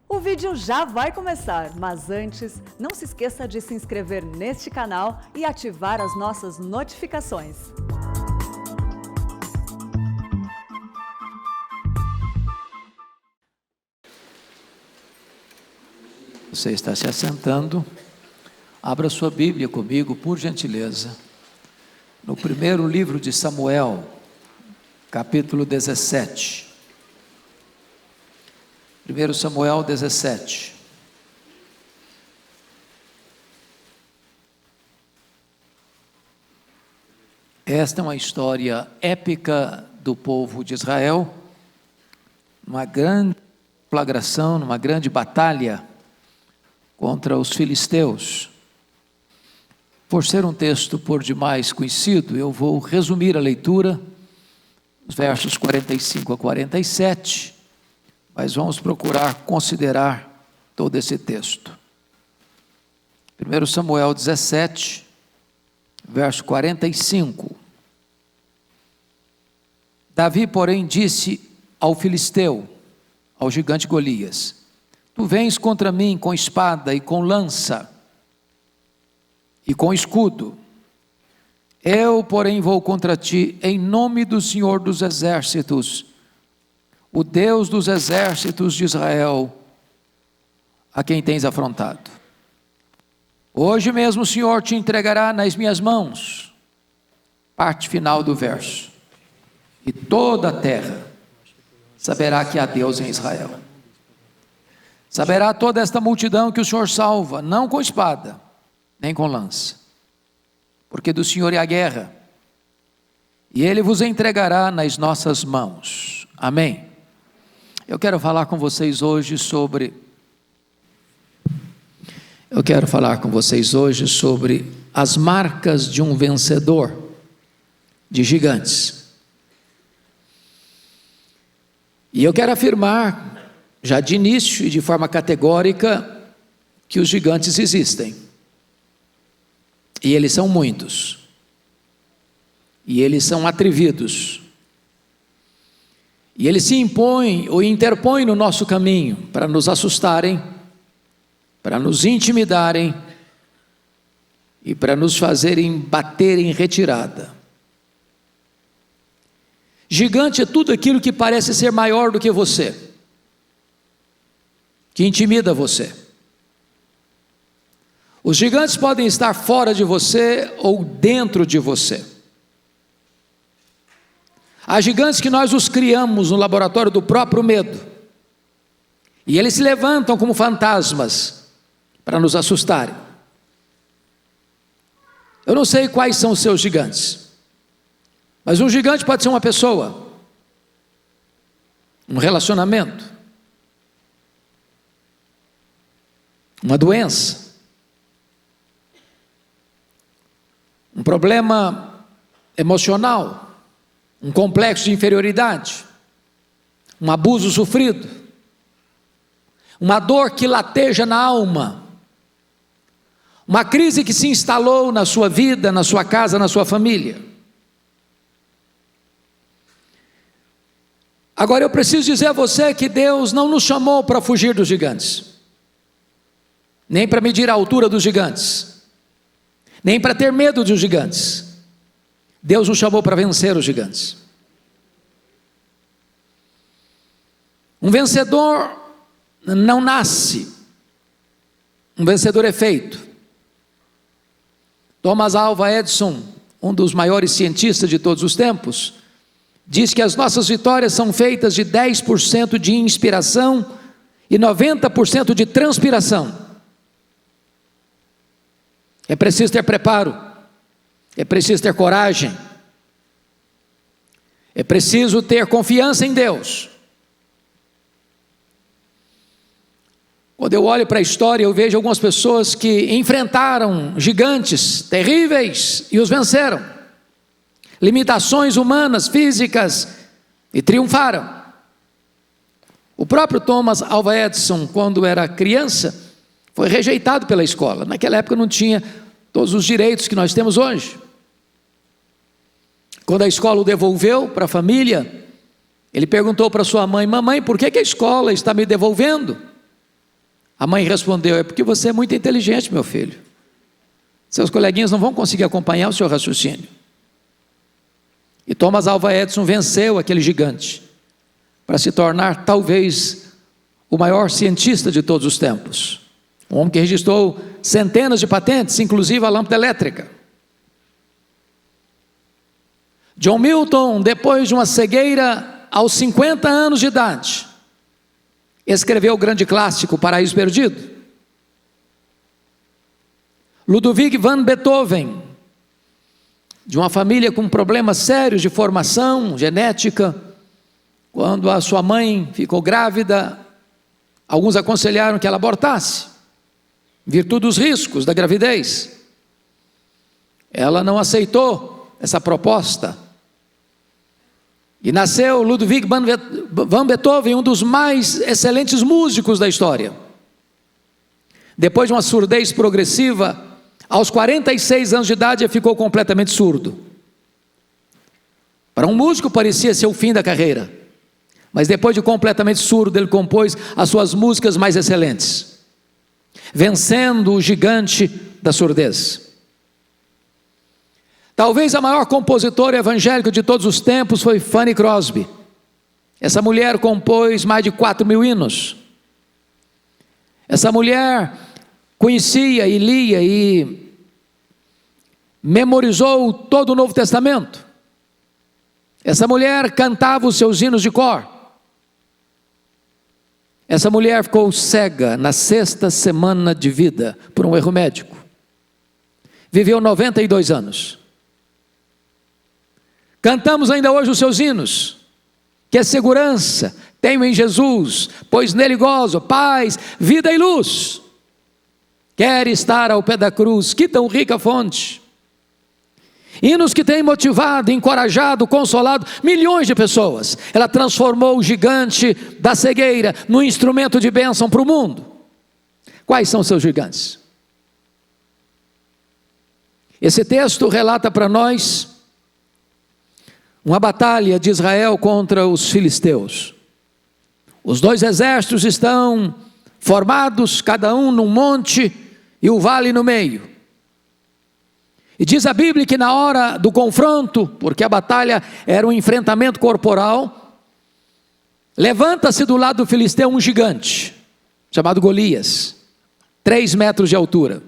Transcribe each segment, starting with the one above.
O vídeo já vai começar, mas antes, não se esqueça de se inscrever neste canal e ativar as nossas notificações. Você está se assentando, abra sua Bíblia comigo, por gentileza, no primeiro livro de Samuel, capítulo 17. 1 Samuel 17. Esta é uma história épica do povo de Israel, uma grande flagração, numa grande batalha contra os filisteus. Por ser um texto por demais conhecido, eu vou resumir a leitura, os versos 45 a 47, mas vamos procurar considerar todo esse texto. 1 Samuel 17, verso 45. Davi, porém, disse ao filisteu, ao gigante Golias: Tu vens contra mim com espada e com lança e com escudo. Eu, porém, vou contra ti em nome do Senhor dos Exércitos, o Deus dos exércitos de Israel, a quem tens afrontado. Hoje mesmo o Senhor te entregará nas minhas mãos. Parte final do verso. E toda a terra saberá que há Deus em Israel. Saberá toda esta multidão que o Senhor salva, não com espada, nem com lança, porque do Senhor é a guerra, e Ele vos entregará nas nossas mãos. Amém. Eu quero falar com vocês hoje sobre as marcas de um vencedor de gigantes. E eu quero afirmar, já de início e de forma categórica, que os gigantes existem. E eles são muitos. E eles são atrevidos. E eles se impõem ou interpõem no nosso caminho para nos assustarem, para nos intimidarem e para nos fazerem bater em retirada. Gigante é tudo aquilo que parece ser maior do que você, que intimida você. Os gigantes podem estar fora de você ou dentro de você. Há gigantes que nós os criamos no laboratório do próprio medo, e eles se levantam como fantasmas para nos assustarem. Eu não sei quais são os seus gigantes, mas um gigante pode ser uma pessoa, um relacionamento, uma doença, um problema emocional, um complexo de inferioridade, um abuso sofrido, uma dor que lateja na alma, uma crise que se instalou na sua vida, na sua casa, na sua família. Agora eu preciso dizer a você que Deus não nos chamou para fugir dos gigantes, nem para medir a altura dos gigantes, nem para ter medo dos gigantes. Deus nos chamou para vencer os gigantes. Um vencedor não nasce, um vencedor é feito. Thomas Alva Edison, um dos maiores cientistas de todos os tempos, diz que as nossas vitórias são feitas de 10% de inspiração e 90% de transpiração. É preciso ter preparo, é preciso ter coragem, é preciso ter confiança em Deus. Quando eu olho para a história, eu vejo algumas pessoas que enfrentaram gigantes terríveis e os venceram, limitações humanas, físicas, e triunfaram. O próprio Thomas Alva Edison, quando era criança, foi rejeitado pela escola. Naquela época não tinha todos os direitos que nós temos hoje. Quando a escola o devolveu para a família, ele perguntou para sua mãe: mamãe, por que a escola está me devolvendo? A mãe respondeu: é porque você é muito inteligente, meu filho. Seus coleguinhas não vão conseguir acompanhar o seu raciocínio. E Thomas Alva Edison venceu aquele gigante para se tornar talvez o maior cientista de todos os tempos. Um homem que registrou centenas de patentes, inclusive a lâmpada elétrica. John Milton, depois de uma cegueira aos 50 anos de idade, escreveu o grande clássico Paraíso Perdido. Ludwig van Beethoven, de uma família com problemas sérios de formação genética, quando a sua mãe ficou grávida, alguns aconselharam que ela abortasse, em virtude dos riscos da gravidez. Ela não aceitou essa proposta. E nasceu Ludwig van Beethoven, um dos mais excelentes músicos da história. Depois de uma surdez progressiva, aos 46 anos de idade, ele ficou completamente surdo. Para um músico parecia ser o fim da carreira, mas depois de completamente surdo, ele compôs as suas músicas mais excelentes, vencendo o gigante da surdez. Talvez a maior compositora evangélica de todos os tempos foi Fanny Crosby. Essa mulher compôs mais de 4.000 hinos. Essa mulher conhecia e lia e memorizou todo o Novo Testamento. Essa mulher cantava os seus hinos de cor. Essa mulher ficou cega na 6ª semana de vida por um erro médico. Viveu 92 anos. Cantamos ainda hoje os seus hinos, que é segurança, tenho em Jesus, pois nele gozo, paz, vida e luz. Quer estar ao pé da cruz, que tão rica fonte. Hinos que têm motivado, encorajado, consolado milhões de pessoas. Ela transformou o gigante da cegueira num instrumento de bênção para o mundo. Quais são seus gigantes? Esse texto relata para nós uma batalha de Israel contra os filisteus. Os dois exércitos estão formados, cada um num monte e o vale no meio. E diz a Bíblia que na hora do confronto, porque a batalha era um enfrentamento corporal, levanta-se do lado do filisteu um gigante, chamado Golias, 3 metros de altura.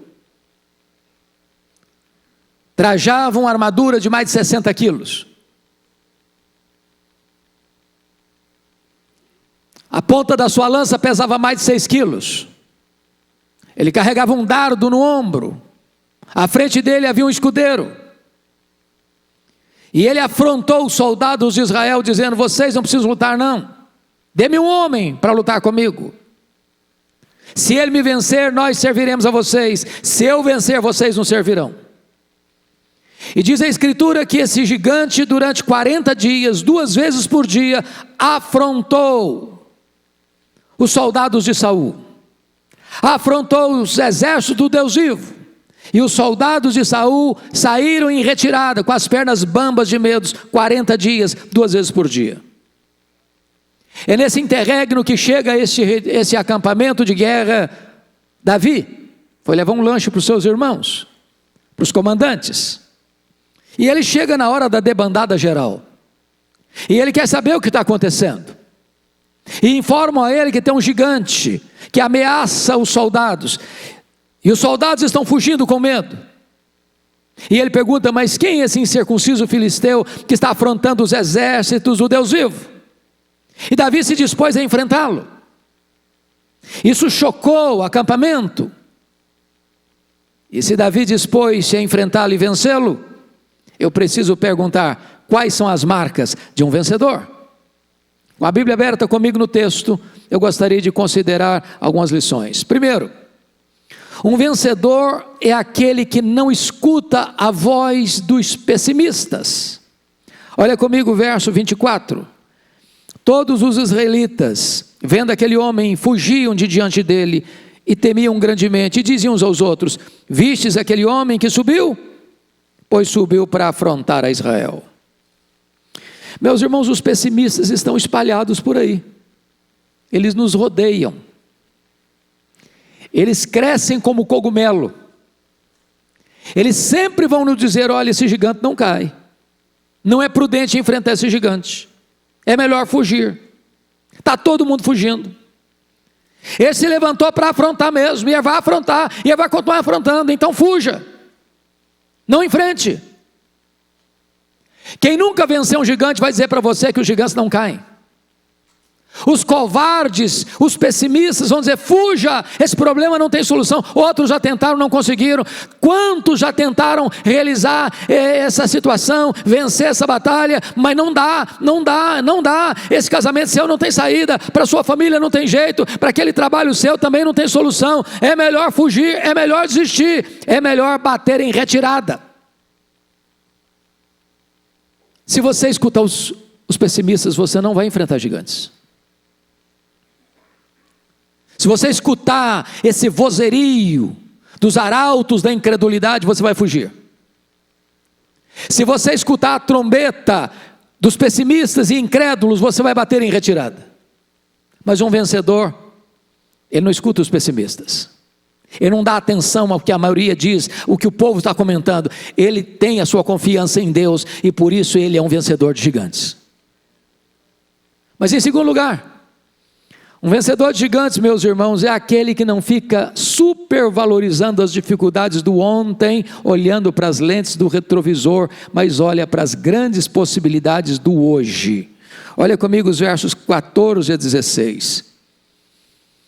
Trajava uma armadura de mais de 60 quilos. A ponta da sua lança pesava mais de 6 quilos. Ele carregava um dardo no ombro. À frente dele havia um escudeiro. E ele afrontou os soldados de Israel, dizendo: vocês não precisam lutar não. Dê-me um homem para lutar comigo. Se ele me vencer, nós serviremos a vocês. Se eu vencer, vocês nos servirão. E diz a Escritura que esse gigante, durante 40 dias, 2 vezes por dia, afrontou os soldados de Saul, afrontou os exércitos do Deus vivo, e os soldados de Saul saíram em retirada, com as pernas bambas de medo, 40 dias, 2 vezes por dia. É nesse interregno que chega esse acampamento de guerra. Davi foi levar um lanche para os seus irmãos, para os comandantes, e ele chega na hora da debandada geral, e ele quer saber o que está acontecendo. E informam a ele que tem um gigante que ameaça os soldados, e os soldados estão fugindo com medo. E ele pergunta: mas quem é esse incircunciso filisteu que está afrontando os exércitos do Deus vivo? E Davi se dispôs a enfrentá-lo. Isso chocou o acampamento. E se Davi dispôs a enfrentá-lo e vencê-lo, eu preciso perguntar: quais são as marcas de um vencedor? Com a Bíblia aberta comigo no texto, eu gostaria de considerar algumas lições. Primeiro, um vencedor é aquele que não escuta a voz dos pessimistas. Olha comigo o verso 24. Todos os israelitas, vendo aquele homem, fugiam de diante dele e temiam grandemente, e diziam uns aos outros: vistes aquele homem que subiu? Pois subiu para afrontar a Israel. Meus irmãos, os pessimistas estão espalhados por aí. Eles nos rodeiam. eles crescem como cogumelo. Eles sempre vão nos dizer: olha, esse gigante não cai. Não é prudente enfrentar esse gigante. É melhor fugir. Está todo mundo fugindo. Ele se levantou para afrontar mesmo, e ele vai afrontar, e ele vai continuar afrontando, então fuja. Não enfrente. Quem nunca venceu um gigante vai dizer para você que os gigantes não caem. Os covardes, os pessimistas vão dizer: fuja, esse problema não tem solução. Outros já tentaram, não conseguiram. Quantos já tentaram realizar essa situação, vencer essa batalha, mas não dá. Esse casamento seu não tem saída, para sua família não tem jeito, para aquele trabalho seu também não tem solução. É melhor fugir, é melhor desistir, é melhor bater em retirada. Se você escutar os pessimistas, você não vai enfrentar gigantes. Se você escutar esse vozerio dos arautos da incredulidade, você vai fugir. Se você escutar a trombeta dos pessimistas e incrédulos, você vai bater em retirada. Mas um vencedor, ele não escuta os pessimistas. Ele não dá atenção ao que a maioria diz, o que o povo está comentando. Ele tem a sua confiança em Deus e por isso ele é um vencedor de gigantes. Mas em segundo lugar, um vencedor de gigantes, meus irmãos, é aquele que não fica supervalorizando as dificuldades do ontem, olhando para as lentes do retrovisor, mas olha para as grandes possibilidades do hoje. Olha comigo os versos 14 a 16.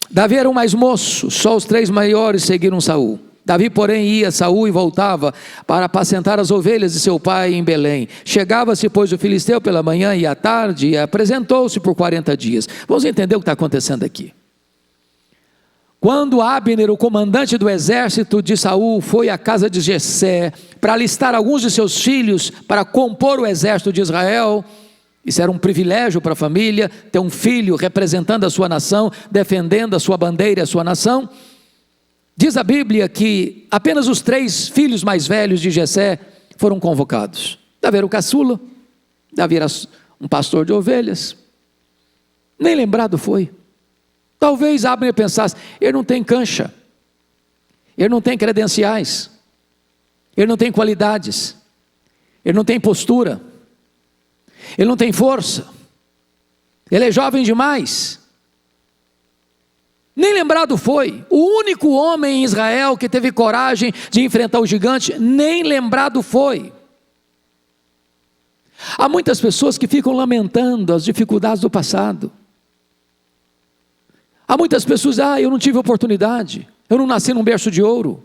Davi era o mais moço, só os 3 maiores seguiram Saul. Davi, porém, ia a Saul e voltava para apacentar as ovelhas de seu pai em Belém. Chegava-se, pois, o filisteu pela manhã e à tarde, e apresentou-se por 40 dias. Vamos entender o que está acontecendo aqui. Quando Abner, o comandante do exército de Saul, foi à casa de Jessé para alistar alguns de seus filhos para compor o exército de Israel, isso era um privilégio para a família, ter um filho representando a sua nação, defendendo a sua bandeira e a sua nação. Diz a Bíblia que apenas os 3 filhos mais velhos de Jessé foram convocados. Davi era o caçula, Davi era um pastor de ovelhas, nem lembrado foi. Talvez Abner pensasse: ele não tem cancha, ele não tem credenciais, ele não tem qualidades, ele não tem postura, ele não tem força, ele é jovem demais. Nem lembrado foi. O único homem em Israel que teve coragem de enfrentar o gigante, nem lembrado foi. Há muitas pessoas que ficam lamentando as dificuldades do passado. Há muitas pessoas: eu não tive oportunidade, eu não nasci num berço de ouro,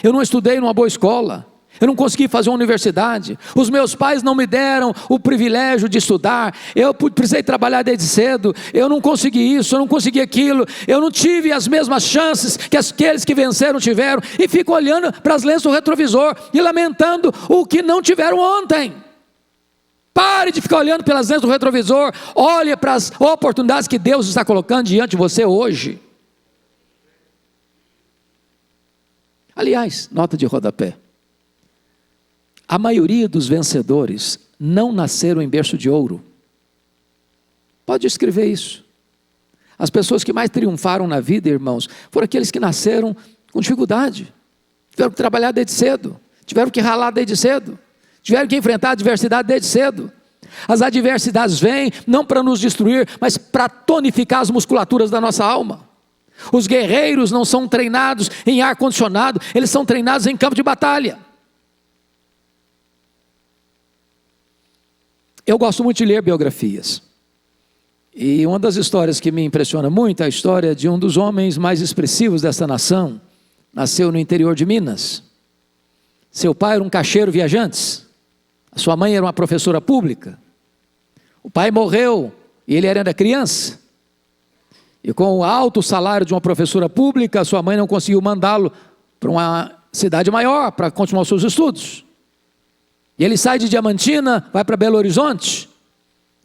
eu não estudei numa boa escola, eu não consegui fazer uma universidade, os meus pais não me deram o privilégio de estudar, eu precisei trabalhar desde cedo, eu não consegui isso, eu não consegui aquilo, eu não tive as mesmas chances que aqueles que venceram tiveram, e fico olhando para as lentes do retrovisor e lamentando o que não tiveram ontem. Pare de ficar olhando pelas lentes do retrovisor, olhe para as oportunidades que Deus está colocando diante de você hoje. Aliás, nota de rodapé: a maioria dos vencedores não nasceram em berço de ouro. Pode escrever isso. As pessoas que mais triunfaram na vida, irmãos, foram aqueles que nasceram com dificuldade, tiveram que trabalhar desde cedo, tiveram que ralar desde cedo, tiveram que enfrentar a adversidade desde cedo. As adversidades vêm não para nos destruir, mas para tonificar as musculaturas da nossa alma. Os guerreiros não são treinados em ar-condicionado, eles são treinados em campo de batalha. Eu gosto muito de ler biografias, e uma das histórias que me impressiona muito é a história de um dos homens mais expressivos dessa nação. Nasceu no interior de Minas. Seu pai era um caixeiro viajante, a sua mãe era uma professora pública. O pai morreu e ele era ainda criança, e com o alto salário de uma professora pública, a sua mãe não conseguiu mandá-lo para uma cidade maior para continuar os seus estudos. E ele sai de Diamantina, vai para Belo Horizonte,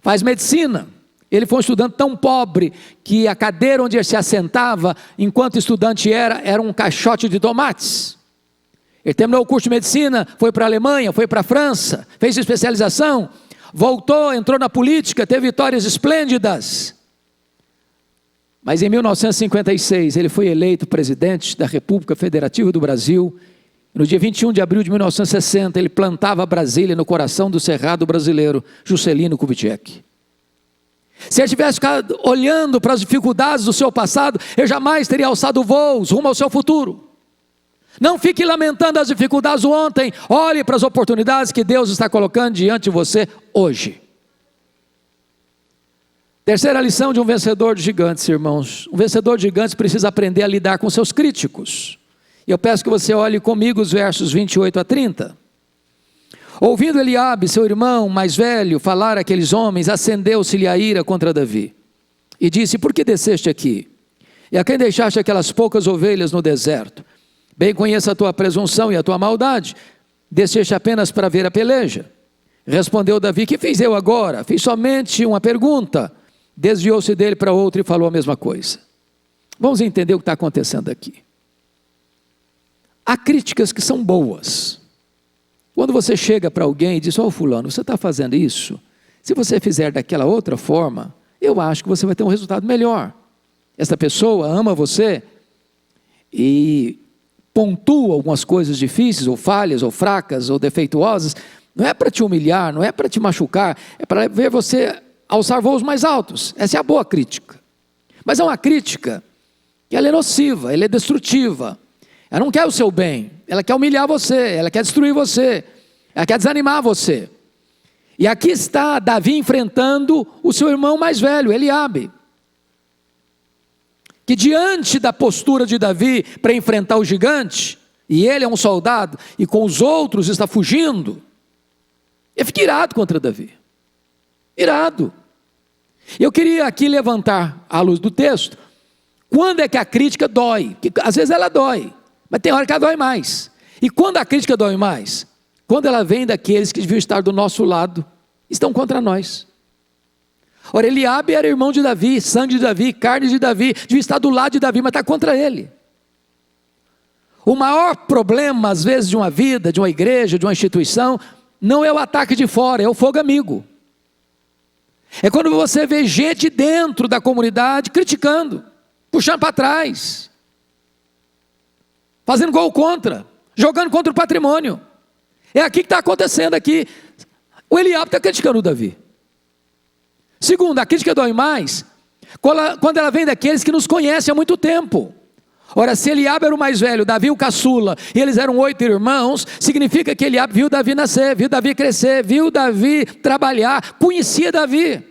faz medicina. Ele foi um estudante tão pobre que a cadeira onde ele se assentava, enquanto estudante era um caixote de tomates. Ele terminou o curso de medicina, foi para a Alemanha, foi para a França, fez especialização, voltou, entrou na política, teve vitórias esplêndidas. Mas em 1956 ele foi eleito presidente da República Federativa do Brasil. No dia 21 de abril de 1960 ele plantava Brasília no coração do cerrado brasileiro, Juscelino Kubitschek. Se ele tivesse ficado olhando para as dificuldades do seu passado, ele jamais teria alçado voos rumo ao seu futuro. Não fique lamentando as dificuldades do ontem, olhe para as oportunidades que Deus está colocando diante de você hoje. Terceira lição de um vencedor de gigantes, irmãos. Um vencedor de gigantes precisa aprender a lidar com seus críticos. E eu peço que você olhe comigo os versos 28 a 30. Ouvindo Eliabe, seu irmão mais velho, falar àqueles homens, acendeu-se-lhe a ira contra Davi. E disse: por que desceste aqui? E a quem deixaste aquelas poucas ovelhas no deserto? Bem conheço a tua presunção e a tua maldade. Desceste apenas para ver a peleja. Respondeu Davi: que fiz eu agora? Fiz somente uma pergunta. Desviou-se dele para outro e falou a mesma coisa. Vamos entender o que está acontecendo aqui. Há críticas que são boas. Quando você chega para alguém e diz: ó, fulano, você está fazendo isso? Se você fizer daquela outra forma, eu acho que você vai ter um resultado melhor. Essa pessoa ama você e pontua algumas coisas difíceis, ou falhas, ou fracas, ou defeituosas. Não é para te humilhar, não é para te machucar, é para ver você alçar voos mais altos. Essa é a boa crítica. Mas é uma crítica que ela é nociva, ela é destrutiva. Ela não quer o seu bem, ela quer humilhar você, ela quer destruir você, ela quer desanimar você. E aqui está Davi enfrentando o seu irmão mais velho, Eliabe, que diante da postura de Davi para enfrentar o gigante, e ele é um soldado, e com os outros está fugindo, ele fica irado contra Davi. Irado. Eu queria aqui levantar, à luz do texto, quando é que a crítica dói? Porque às vezes ela dói, mas tem hora que ela dói mais. E quando a crítica dói mais? Quando ela vem daqueles que deviam estar do nosso lado, estão contra nós. Ora, Eliabe era irmão de Davi, sangue de Davi, carne de Davi, devia estar do lado de Davi, mas está contra ele. O maior problema, às vezes, de uma vida, de uma igreja, de uma instituição, não é o ataque de fora, é o fogo amigo. É quando você vê gente dentro da comunidade criticando, puxando para trás, fazendo gol contra, jogando contra o patrimônio. É aqui que está acontecendo aqui. O Eliabe está criticando o Davi. Segundo, a crítica dói mais quando ela vem daqueles que nos conhecem há muito tempo. Ora, se Eliabe era o mais velho, Davi o caçula, e eles eram 8 irmãos, significa que Eliabe viu Davi nascer, viu Davi crescer, viu Davi trabalhar, conhecia Davi.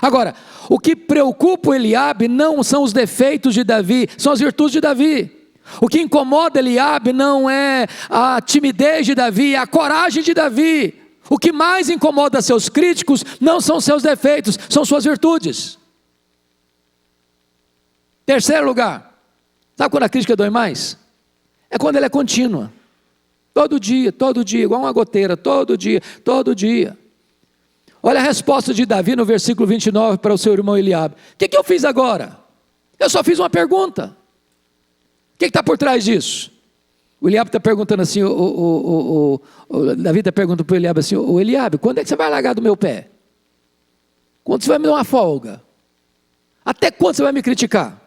Agora, o que preocupa o Eliabe não são os defeitos de Davi, são as virtudes de Davi. O que incomoda Eliabe não é a timidez de Davi, é a coragem de Davi. O que mais incomoda seus críticos não são seus defeitos, são suas virtudes. Terceiro lugar, sabe quando a crítica dói mais? É quando ela é contínua. Todo dia, igual uma goteira, todo dia. Olha a resposta de Davi no versículo 29 para o seu irmão Eliabe. O que eu fiz agora? Eu só fiz uma pergunta. O que está por trás disso? O Eliabe está perguntando assim, Davi está perguntando para o Eliabe assim: ô Eliabe, quando é que você vai largar do meu pé? Quando você vai me dar uma folga? Até quando você vai me criticar?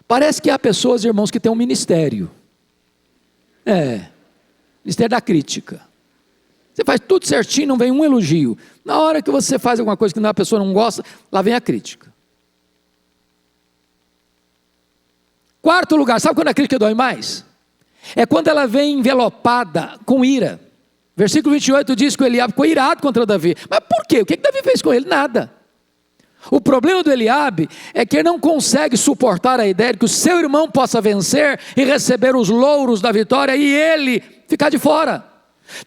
Parece que há pessoas, irmãos, que têm um ministério. Ministério da crítica. Você faz tudo certinho, não vem um elogio. Na hora que você faz alguma coisa que a pessoa não gosta, lá vem a crítica. Quarto lugar, sabe quando a crítica dói mais? É quando ela vem envelopada com ira. Versículo 28 diz que o Eliabe ficou irado contra Davi. Mas por quê? O que Davi fez com ele? Nada. O problema do Eliabe é que ele não consegue suportar a ideia de que o seu irmão possa vencer e receber os louros da vitória e ele ficar de fora.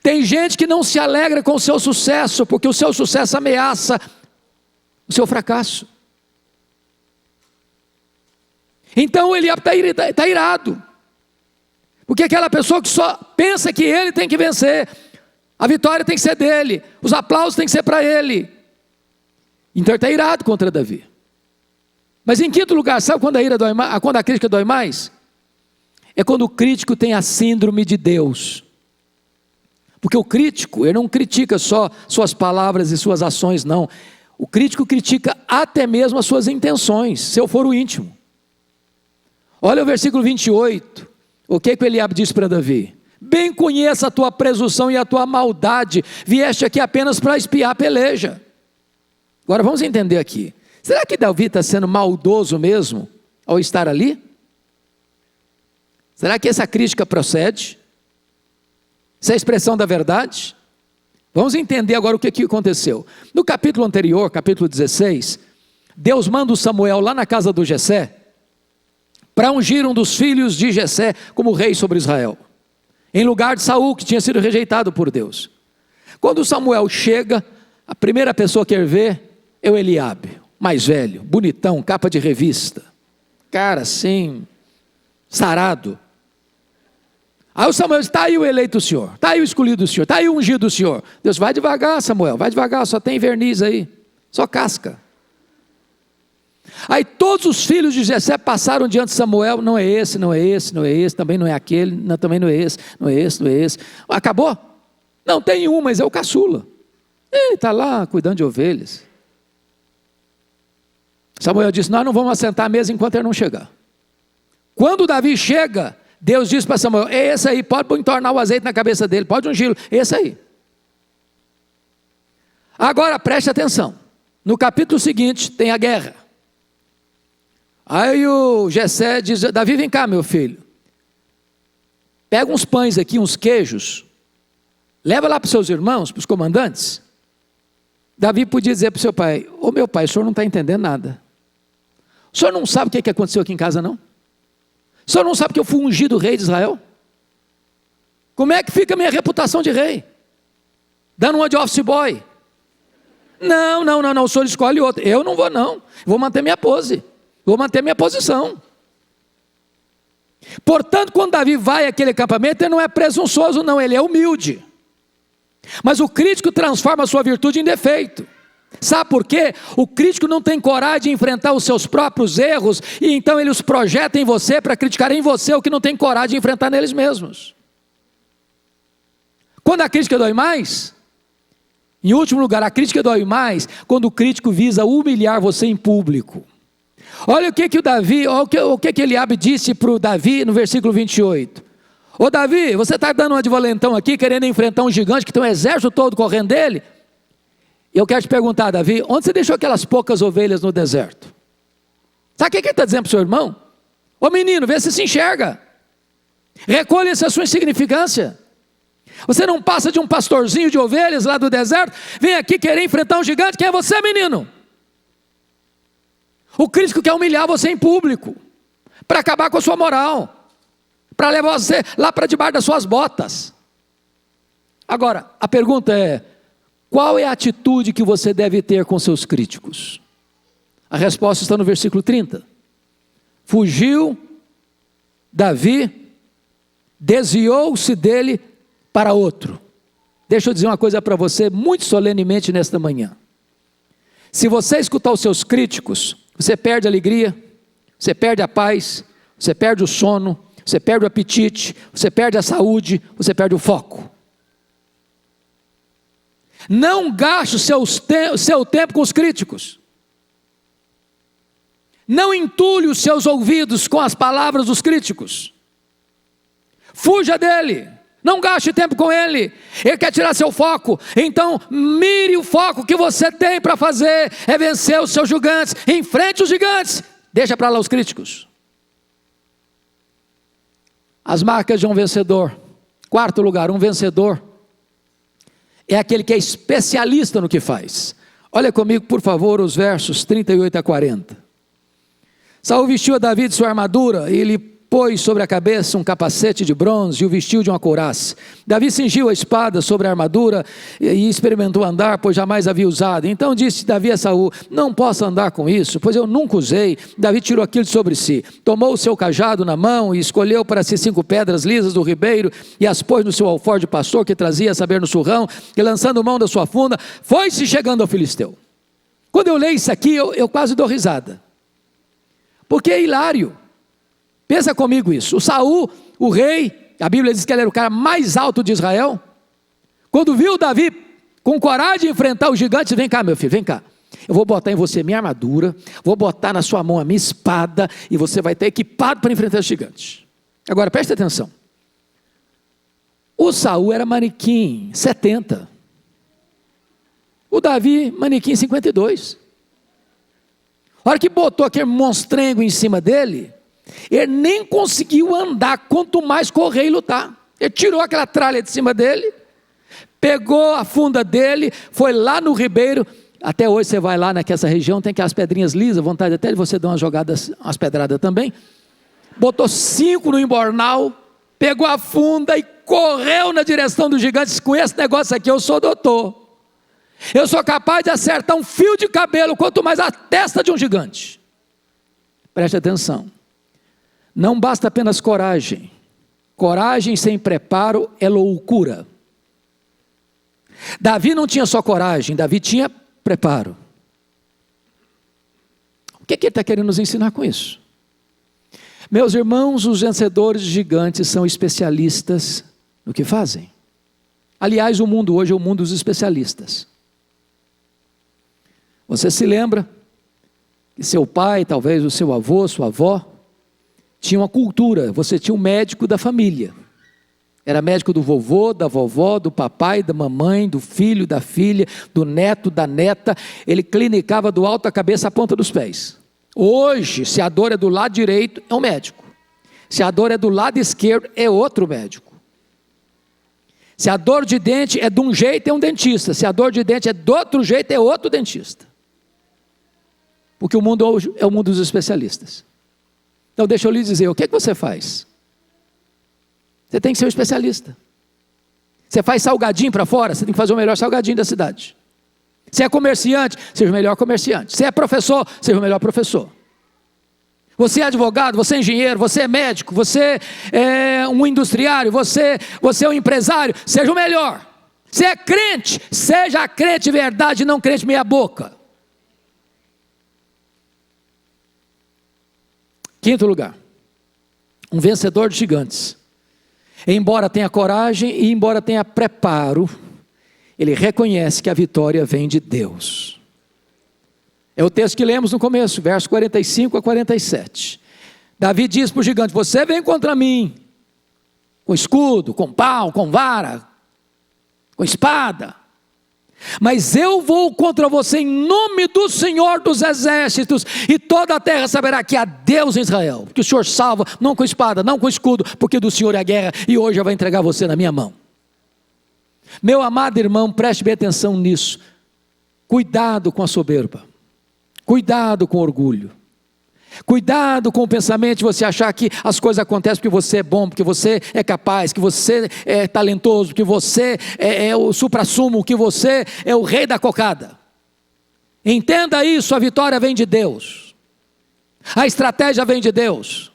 Tem gente que não se alegra com o seu sucesso, porque o seu sucesso ameaça o seu fracasso. Então o Eliabe está irado, porque aquela pessoa que só pensa que ele tem que vencer, a vitória tem que ser dele, os aplausos tem que ser para ele. Então ele está irado contra Davi. Mas em quinto lugar, sabe quando quando a crítica dói mais? É quando o crítico tem a síndrome de Deus. Porque o crítico, ele não critica só suas palavras e suas ações, não. O crítico critica até mesmo as suas intenções, seu foro íntimo. Olha o versículo 28, o que Eliabe diz para Davi? Bem conheço a tua presunção e a tua maldade, vieste aqui apenas para espiar a peleja. Agora vamos entender aqui, será que Davi está sendo maldoso mesmo ao estar ali? Será que essa crítica procede? Essa é a expressão da verdade? Vamos entender agora o que aconteceu. No capítulo anterior, capítulo 16, Deus manda o Samuel lá na casa do Jessé, para ungir um dos filhos de Jessé como rei sobre Israel, em lugar de Saul, que tinha sido rejeitado por Deus. Quando Samuel chega, a primeira pessoa que ele vê é o Eliabe, mais velho, bonitão, capa de revista, cara assim, sarado. Aí o Samuel diz, está aí o eleito do Senhor, está aí o escolhido do Senhor, está aí o ungido do Senhor. Deus, vai devagar, Samuel, vai devagar, só tem verniz aí, só casca. Aí todos os filhos de Jessé passaram diante de Samuel, não é esse, não é esse, não é esse, também não é aquele, não, também não é esse, não é esse, não é esse. Acabou? Não, tem um, mas é o caçula. Ele está lá cuidando de ovelhas. Samuel disse, nós não vamos assentar a mesa enquanto ele não chegar. Quando Davi chega, Deus diz para Samuel, é esse aí, pode entornar o azeite na cabeça dele, pode ungí-lo, esse aí. Agora preste atenção, no capítulo seguinte tem a guerra. Aí o Jessé diz, Davi, vem cá meu filho, pega uns pães aqui, uns queijos, leva lá para os seus irmãos, para os comandantes. Davi podia dizer para o seu pai, ô meu pai, o senhor não está entendendo nada, o senhor não sabe o que aconteceu aqui em casa não? O senhor não sabe que eu fui ungido rei de Israel? Como é que fica a minha reputação de rei? Dando uma de office boy? Não, o senhor escolhe outro, eu não vou não, vou manter minha pose. Vou manter minha posição. Portanto, quando Davi vai àquele acampamento, ele não é presunçoso não, ele é humilde. Mas o crítico transforma a sua virtude em defeito. Sabe por quê? O crítico não tem coragem de enfrentar os seus próprios erros, e então ele os projeta em você para criticar em você o que não tem coragem de enfrentar neles mesmos. Quando a crítica dói mais, em último lugar, a crítica dói mais quando o crítico visa humilhar você em público. Olha o que o Davi, olha o que Eliabe disse para o Davi no versículo 28. Ô Davi, você está dando uma de valentão aqui, querendo enfrentar um gigante que tem um exército todo correndo dele? E eu quero te perguntar, Davi, onde você deixou aquelas poucas ovelhas no deserto? Sabe o que ele está dizendo para o seu irmão? Ô menino, vê se enxerga. Recolha essa sua insignificância. Você não passa de um pastorzinho de ovelhas lá do deserto, vem aqui querer enfrentar um gigante. Quem é você, menino? O crítico quer humilhar você em público, para acabar com a sua moral, para levar você lá para debaixo das suas botas. Agora, a pergunta é, qual é a atitude que você deve ter com seus críticos? A resposta está no versículo 30. Fugiu Davi, desviou-se dele para outro. Deixa eu dizer uma coisa para você, muito solenemente nesta manhã. Se você escutar os seus críticos, você perde a alegria, você perde a paz, você perde o sono, você perde o apetite, você perde a saúde, você perde o foco. Não gaste o seu tempo com os críticos. Não entulhe os seus ouvidos com as palavras dos críticos. Fuja dele. Não gaste tempo com ele. Ele quer tirar seu foco. Então mire o foco que você tem para fazer. É vencer os seus gigantes. Enfrente os gigantes. Deixa para lá os críticos. As marcas de um vencedor. Quarto lugar, um vencedor é aquele que é especialista no que faz. Olha comigo, por favor, os versos 38 a 40. Saul vestiu a Davi de sua armadura, e ele pôs sobre a cabeça um capacete de bronze e o vestiu de uma couraça. Davi cingiu a espada sobre a armadura e experimentou andar, pois jamais havia usado. Então disse Davi a Saul, não posso andar com isso, pois eu nunca usei. Davi tirou aquilo de sobre si, tomou o seu cajado na mão e escolheu para si 5 pedras lisas do ribeiro e as pôs no seu alforje de pastor que trazia, a saber, no surrão, e lançando mão da sua funda, foi-se chegando ao filisteu. Quando eu leio isso aqui, eu quase dou risada, porque é hilário. Pensa comigo isso, o Saul, o rei, a Bíblia diz que ele era o cara mais alto de Israel, quando viu Davi com coragem de enfrentar o gigante, vem cá meu filho, vem cá, Eu vou botar em você minha armadura, vou botar na sua mão a minha espada, e você vai estar equipado para enfrentar os gigantes. Agora, preste atenção. O Saul era manequim 70. O Davi, manequim 52. A hora que botou aquele monstrengo em cima dele, ele nem conseguiu andar, quanto mais correr e lutar. Ele tirou aquela tralha de cima dele, pegou a funda dele, foi lá no ribeiro. Até hoje você vai lá naquela região, tem aquelas pedrinhas lisas, vontade até de você dar umas jogadas, umas pedradas também. Botou 5 no embornal, pegou a funda e correu na direção dos gigantes. Com esse negócio aqui eu sou doutor. Eu sou capaz de acertar um fio de cabelo, quanto mais a testa de um gigante. Preste atenção. Não basta apenas coragem. Coragem sem preparo é loucura. Davi não tinha só coragem, Davi tinha preparo. O que ele está querendo nos ensinar com isso? Meus irmãos, os vencedores gigantes são especialistas no que fazem. Aliás, o mundo hoje é o mundo dos especialistas. Você se lembra que seu pai, talvez o seu avô, sua avó, tinha uma cultura, você tinha um médico da família. Era médico do vovô, da vovó, do papai, da mamãe, do filho, da filha, do neto, da neta. Ele clinicava do alto da cabeça à ponta dos pés. Hoje, se a dor é do lado direito, é um médico. Se a dor é do lado esquerdo, é outro médico. Se a dor de dente é de um jeito, é um dentista. Se a dor de dente é do outro jeito, é outro dentista. Porque o mundo hoje é o mundo dos especialistas. Então deixa eu lhe dizer, o que é que você faz? Você tem que ser um especialista. Você faz salgadinho para fora, você tem que fazer o melhor salgadinho da cidade. Se é comerciante, seja o melhor comerciante. Se é professor, seja o melhor professor. Você é advogado, você é engenheiro, você é médico, você é um industriário, você é um empresário, seja o melhor. Se é crente, seja crente verdade, não crente meia boca. Quinto lugar, um vencedor de gigantes. Embora tenha coragem e embora tenha preparo, ele reconhece que a vitória vem de Deus. É o texto que lemos no começo, versos 45 a 47. Davi diz para o gigante, você vem contra mim, com escudo, com pau, com vara, com espada. Mas eu vou contra você em nome do Senhor dos exércitos, e toda a terra saberá que há Deus em Israel, que o Senhor salva, não com espada, não com escudo, porque do Senhor é a guerra, e hoje eu vou entregar você na minha mão. Meu amado irmão, preste bem atenção nisso. Cuidado com a soberba, cuidado com o orgulho, cuidado com o pensamento de você achar que as coisas acontecem porque você é bom, porque você é capaz, que você é talentoso, que você é o suprassumo, que você é o rei da cocada. Entenda isso, a vitória vem de Deus, a estratégia vem de Deus.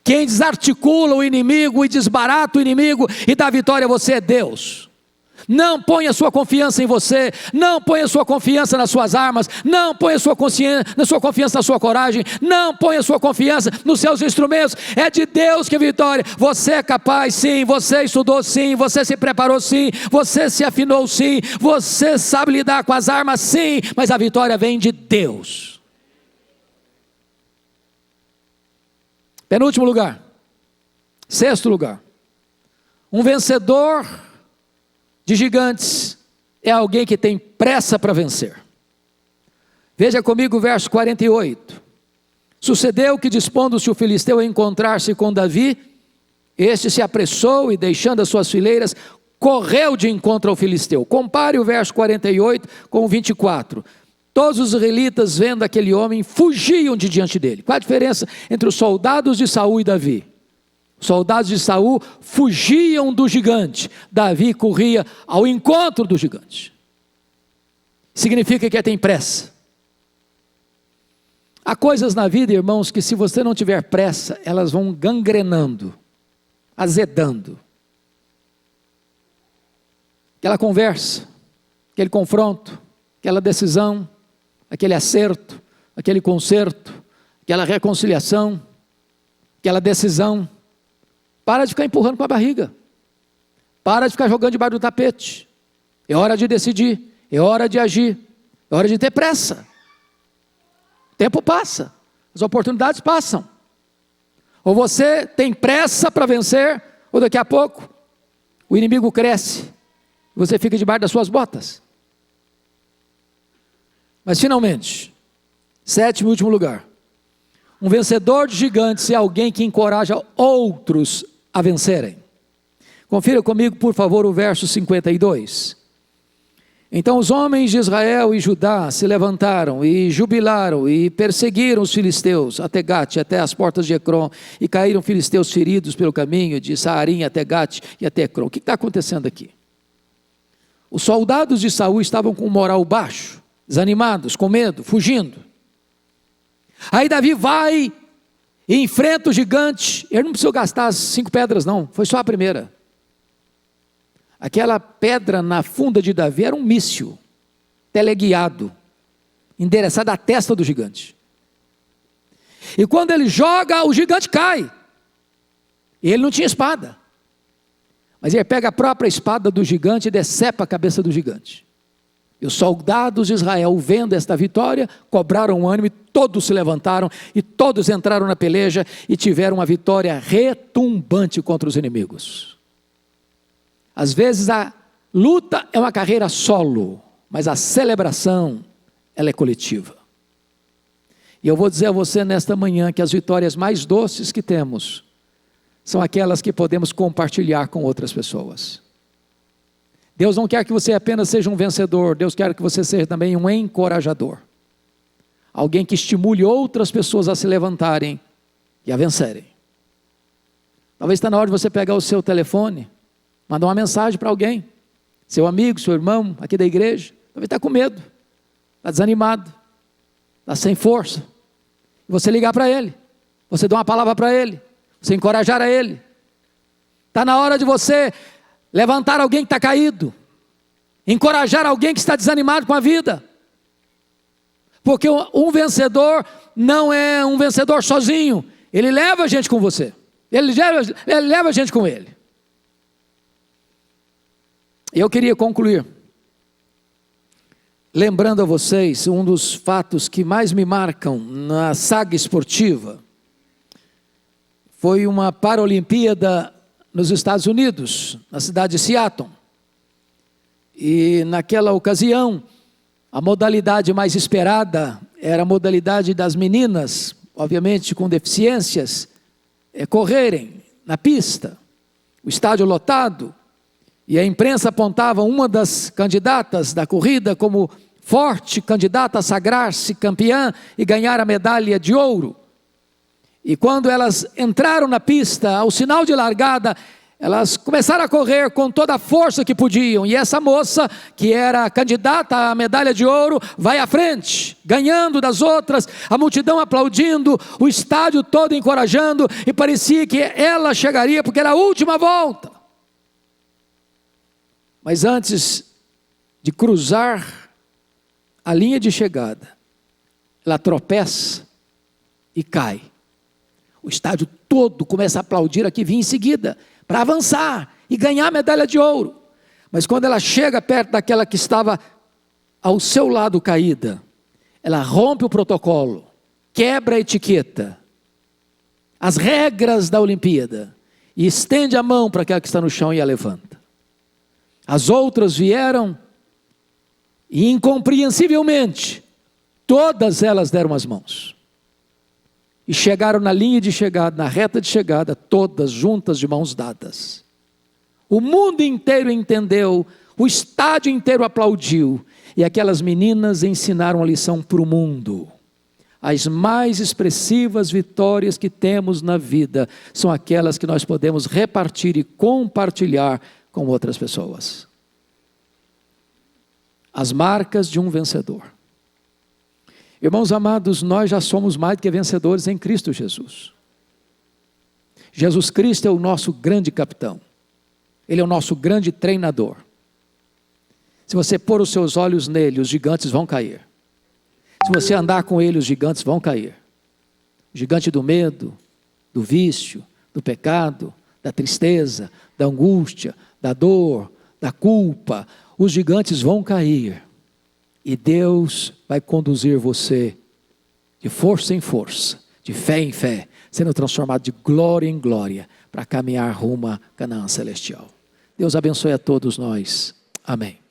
Quem desarticula o inimigo e desbarata o inimigo e dá vitória a você é Deus. Não ponha sua confiança em você, não ponha sua confiança nas suas armas, não ponha sua confiança na sua coragem, não ponha sua confiança nos seus instrumentos. É de Deus que é vitória. Você é capaz sim, você estudou sim, você se preparou sim, você se afinou sim, você sabe lidar com as armas sim, mas a vitória vem de Deus. Penúltimo lugar, sexto lugar, um vencedor de gigantes é alguém que tem pressa para vencer. Veja comigo o verso 48. Sucedeu que, dispondo-se o filisteu a encontrar-se com Davi, este se apressou e, deixando as suas fileiras, correu de encontro ao filisteu. Compare o verso 48 com o 24. Todos os israelitas, vendo aquele homem, fugiam de diante dele. Qual a diferença entre os soldados de Saul e Davi? Os soldados de Saul fugiam do gigante, Davi corria ao encontro do gigante. Significa que tem pressa. Há coisas na vida, irmãos, que se você não tiver pressa, elas vão gangrenando, azedando. Aquela conversa, aquele confronto, aquela decisão, aquele acerto, aquele conserto, aquela reconciliação, aquela decisão. Para de ficar empurrando com a barriga. Para de ficar jogando debaixo do tapete. É hora de decidir. É hora de agir. É hora de ter pressa. O tempo passa, as oportunidades passam. Ou você tem pressa para vencer, ou daqui a pouco o inimigo cresce e você fica debaixo das suas botas. Mas finalmente, sétimo e último lugar, um vencedor de gigantes é alguém que encoraja outros a vencerem. Confira comigo, por favor, o verso 52. Então os homens de Israel e Judá se levantaram e jubilaram e perseguiram os filisteus até Gate, até as portas de Ecrom, e caíram filisteus feridos pelo caminho de Saarim até Gate e até Ecrom. O que está acontecendo aqui? Os soldados de Saul estavam com o moral baixo, desanimados, com medo, fugindo. Aí Davi vai e enfrenta o gigante. Ele não precisou gastar as 5 pedras não, foi só a primeira. Aquela pedra na funda de Davi era um míssil teleguiado, endereçado à testa do gigante. E quando ele joga, o gigante cai. E ele não tinha espada, mas ele pega a própria espada do gigante e decepa a cabeça do gigante. E os soldados de Israel, vendo esta vitória, cobraram ânimo e todos se levantaram e todos entraram na peleja e tiveram uma vitória retumbante contra os inimigos. Às vezes a luta é uma carreira solo, mas a celebração, ela é coletiva. E eu vou dizer a você nesta manhã que as vitórias mais doces que temos são aquelas que podemos compartilhar com outras pessoas. Deus não quer que você apenas seja um vencedor, Deus quer que você seja também um encorajador. Alguém que estimule outras pessoas a se levantarem e a vencerem. Talvez está na hora de você pegar o seu telefone, mandar uma mensagem para alguém, seu amigo, seu irmão, aqui da igreja. Talvez está com medo, está desanimado, está sem força. E você ligar para ele, você dar uma palavra para ele, você encorajar a ele. Está na hora de você levantar alguém que está caído, encorajar alguém que está desanimado com a vida. Porque um vencedor não é um vencedor sozinho, ele leva a gente com você, ele leva a gente com ele. Eu queria concluir lembrando a vocês um dos fatos que mais me marcam na saga esportiva. Foi uma Paralimpíada nos Estados Unidos, na cidade de Seattle. E naquela ocasião, a modalidade mais esperada era a modalidade das meninas, obviamente com deficiências, correrem na pista, o estádio lotado. E a imprensa apontava uma das candidatas da corrida como forte candidata a sagrar-se campeã e ganhar a medalha de ouro. E quando elas entraram na pista, ao sinal de largada, elas começaram a correr com toda a força que podiam. E essa moça, que era candidata à medalha de ouro, vai à frente, ganhando das outras, a multidão aplaudindo, o estádio todo encorajando, e parecia que ela chegaria porque era a última volta. Mas antes de cruzar a linha de chegada, ela tropeça e cai. O estádio todo começa a aplaudir a que vinha em seguida, para avançar e ganhar a medalha de ouro. Mas quando ela chega perto daquela que estava ao seu lado caída, ela rompe o protocolo, quebra a etiqueta, as regras da Olimpíada, e estende a mão para aquela que está no chão e a levanta. As outras vieram e incompreensivelmente todas elas deram as mãos e chegaram na linha de chegada, na reta de chegada, todas juntas de mãos dadas. O mundo inteiro entendeu, o estádio inteiro aplaudiu, e aquelas meninas ensinaram a lição para o mundo. As mais expressivas vitórias que temos na vida são aquelas que nós podemos repartir e compartilhar com outras pessoas. As marcas de um vencedor. Irmãos amados, nós já somos mais do que vencedores em Cristo Jesus. Jesus Cristo é o nosso grande capitão. Ele é o nosso grande treinador. Se você pôr os seus olhos nele, os gigantes vão cair. Se você andar com ele, os gigantes vão cair. O gigante do medo, do vício, do pecado, da tristeza, da angústia, da dor, da culpa, os gigantes vão cair. E Deus vai conduzir você de força em força, de fé em fé, sendo transformado de glória em glória, para caminhar rumo a Canaã celestial. Deus abençoe a todos nós. Amém.